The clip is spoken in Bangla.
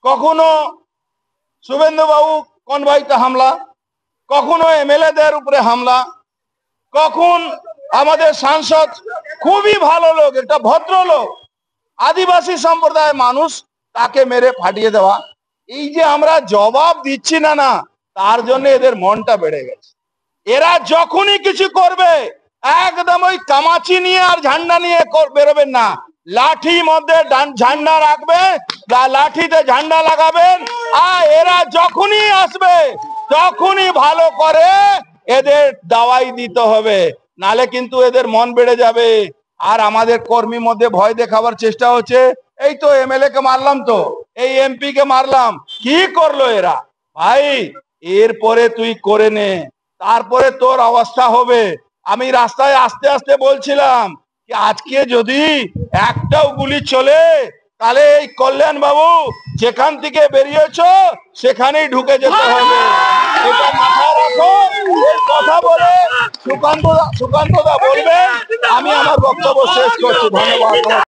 কখনো শুভেন্দু বাবু কনভয়তে হামলা, কখনো এমএলএদের উপরে হামলা, কখন আমাদের সাংসদ খুবই ভালো লোক, একটা ভদ্রলোক, আদিবাসী সম্প্রদায়ের মানুষ, তাকে মেরে ফাটিয়ে দেওয়া। এই যে আমরা জবাব দিচ্ছি না না, তার জন্য এদের মনটা বেড়ে গেছে। এরা যখনই কিছু করবে একদম ওই কামাচি নিয়ে আর ঝান্ডা নিয়ে বেরোবেন না, লাঠি মধ্যে ঝান্ডা রাখবে, লাঠিতে ঝান্ডা লাগাবেন। আর এরা যখনই আসবে তখনই ভালো করে এদের দাওয়াই দিতে হবে, নালে কিন্তু এদের মন বেড়ে যাবে। আর আমাদের কর্মীর মধ্যে ভয় দেখাবার চেষ্টা হচ্ছে। এই তো এমএলএ কে মারলাম, তো এই এমপি কে মারলাম, কি করলো এরা? ভাই এরপরে তুই করে নে, তারপরে তোর অবস্থা হবে। আমি রাস্তায় আস্তে আস্তে বলছিলাম কি আজকে যদি একটাও গুলি চলে তাহলে এই কল্যাণ বাবু যেখান থেকে বেরিয়েছ সেখানেই ঢুকে যেতে হবে। এটা মাথায় রাখো। এই কথা বলে সুকান্ত দা বলবেন, আমি আমার বক্তব্য শেষ করছি। ধন্যবাদ।